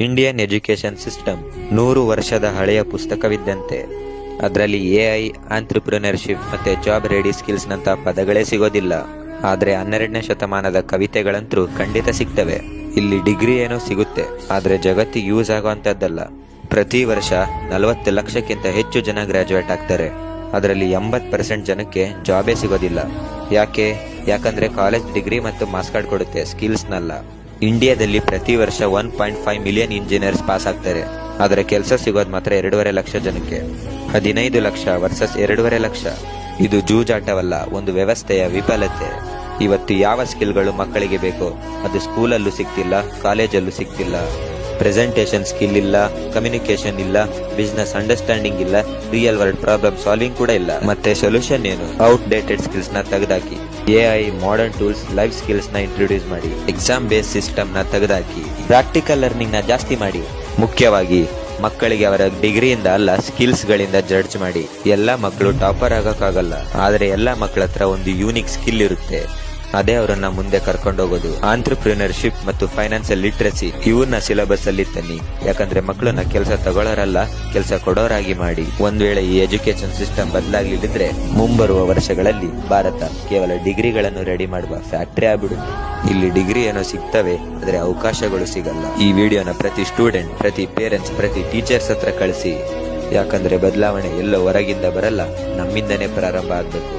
Indian education system 100 ವರ್ಷದ ಹಳೆಯ ಪುಸ್ತಕವಿದ್ದಂತೆ. ಅದರಲ್ಲಿ AI, ಆಂಟ್ರಪ್ರಿನರ್ಶಿಪ್ ಮತ್ತೆ ಜಾಬ್ ರೆಡಿ ಸ್ಕಿಲ್ಸ್ ನಂತ ಪದಗಳೇ ಸಿಗೋದಿಲ್ಲ. ಆದ್ರೆ 12ನೇ ಶತಮಾನದ ಕವಿತೆಗಳಂತೂ ಖಂಡಿತ ಸಿಗ್ತವೆ. ಇಲ್ಲಿ ಡಿಗ್ರಿ ಏನೋ ಸಿಗುತ್ತೆ, ಆದ್ರೆ ಜಗತ್ತಿಗೆ ಯೂಸ್ ಆಗುವಂತದ್ದಲ್ಲ. ಪ್ರತಿ ವರ್ಷ 40 ಲಕ್ಷಕ್ಕಿಂತ ಹೆಚ್ಚು ಜನ ಗ್ರಾಜುಯೇಟ್ ಆಗ್ತಾರೆ. ಅದರಲ್ಲಿ 80% ಜನಕ್ಕೆ ಜಾಬೇ ಸಿಗೋದಿಲ್ಲ. ಯಾಕಂದ್ರೆ ಕಾಲೇಜ್ ಡಿಗ್ರಿ ಮತ್ತು ಮಾರ್ಕ್ಸ್ ಕಾರ್ಡ್ ಕೊಡುತ್ತೆ, ಸ್ಕಿಲ್ಸ್ನಲ್ಲ. ಇಂಡಿಯಾದಲ್ಲಿ ಪ್ರತಿ ವರ್ಷ 1.5 ಮಿಲಿಯನ್ ಇಂಜಿನಿಯರ್ಸ್ ಪಾಸ್ ಆಗ್ತಾರೆ, ಆದರೆ ಕೆಲಸ ಸಿಗೋದು ಮಾತ್ರ 2.5 ಲಕ್ಷ ಜನಕ್ಕೆ. 15 ಲಕ್ಷ ವರ್ಸಸ್ 2.5 ಲಕ್ಷ. ಇದು ಜೂಜಾಟವಲ್ಲ, ಒಂದು ವ್ಯವಸ್ಥೆಯ ವಿಫಲತೆ. ಇವತ್ತು ಯಾವ ಸ್ಕಿಲ್ಗಳು ಮಕ್ಕಳಿಗೆ ಬೇಕೋ ಅದು ಸ್ಕೂಲಲ್ಲೂ ಸಿಗ್ತಿಲ್ಲ, ಕಾಲೇಜಲ್ಲೂ ಸಿಗ್ತಿಲ್ಲ. ಪ್ರೆಸೆಂಟೇಷನ್ ಸ್ಕಿಲ್ ಇಲ್ಲ, ಕಮ್ಯುನಿಕೇಶನ್ ಇಲ್ಲ, ಬಿಸ್ನೆಸ್ ಅಂಡರ್ಸ್ಟ್ಯಾಂಡಿಂಗ್ ಇಲ್ಲ, ರಿಯಲ್ ವರ್ಲ್ಡ್ ಪ್ರಾಬ್ಲಮ್ ಸಾಲ್ವಿಂಗ್ ಕೂಡ ಇಲ್ಲ. ಮತ್ತೆ ಸೊಲ್ಯೂಷನ್ ಏನು? ಔಟ್ಡೇಟೆಡ್ ಸ್ಕಿಲ್ಸ್ ನ ತೆಗೆದಾಕಿ AI, modern tools, life skills ನ ಇಂಟ್ರೊಡ್ಯೂಸ್ ಮಾಡಿ, ಎಕ್ಸಾಮ್ ಬೇಸ್ಡ್ ಸಿಸ್ಟಮ್ ನ ತೆಗೆದಾಕಿ, ಪ್ರಾಕ್ಟಿಕಲ್ ಲರ್ನಿಂಗ್ ನ ಜಾಸ್ತಿ ಮಾಡಿ. ಮುಖ್ಯವಾಗಿ ಮಕ್ಕಳಿಗೆ ಅವರ ಡಿಗ್ರಿಯಿಂದ ಅಲ್ಲ, ಸ್ಕಿಲ್ಸ್ ಗಳಿಂದ ಜಡ್ಜ್ ಮಾಡಿ. ಎಲ್ಲಾ ಮಕ್ಕಳು ಟಾಪರ್ ಆಗಕ್ಕಾಗಲ್ಲ, ಆದ್ರೆ ಎಲ್ಲಾ ಮಕ್ಕಳ ಹತ್ರ ಒಂದು ಯೂನಿಕ್ ಸ್ಕಿಲ್ ಇರುತ್ತೆ. ಅದೇ ಅವರನ್ನ ಮುಂದೆ ಕರ್ಕೊಂಡೋಗೋದು. ಆಂಟ್ರಪ್ರಿನರ್ಶಿಪ್ ಮತ್ತು ಫೈನಾನ್ಸಿಯಲ್ ಲಿಟ್ರಸಿ ಇವನ್ನ ಸಿಲೆಬಸ್ ಅಲ್ಲಿ ತನ್ನಿ. ಯಾಕಂದ್ರೆ ಮಕ್ಕಳನ್ನ ಕೆಲಸ ತಗೊಳ್ಳೋರಲ್ಲ, ಕೆಲಸ ಕೊಡೋರಾಗಿ ಮಾಡಿ. ಒಂದ್ ವೇಳೆ ಈ ಎಜುಕೇಶನ್ ಸಿಸ್ಟಮ್ ಬದಲಾಗಲಿದ್ರೆ ಮುಂಬರುವ ವರ್ಷಗಳಲ್ಲಿ ಭಾರತ ಕೇವಲ ಡಿಗ್ರಿಗಳನ್ನು ರೆಡಿ ಮಾಡುವ ಫ್ಯಾಕ್ಟರಿ ಆಗ್ಬಿಡುತ್ತೆ. ಇಲ್ಲಿ ಡಿಗ್ರಿ ಏನೋ ಸಿಗ್ತವೆ, ಆದ್ರೆ ಅವಕಾಶಗಳು ಸಿಗಲ್ಲ. ಈ ವಿಡಿಯೋನ ಪ್ರತಿ ಸ್ಟೂಡೆಂಟ್, ಪ್ರತಿ ಪೇರೆಂಟ್ಸ್, ಪ್ರತಿ ಟೀಚರ್ಸ್ ಹತ್ರ ಕಳಿಸಿ. ಯಾಕಂದ್ರೆ ಬದಲಾವಣೆ ಎಲ್ಲೋ ಹೊರಗಿಂದ ಬರಲ್ಲ, ನಮ್ಮಿಂದನೇ ಪ್ರಾರಂಭ ಆಗ್ಬೇಕು.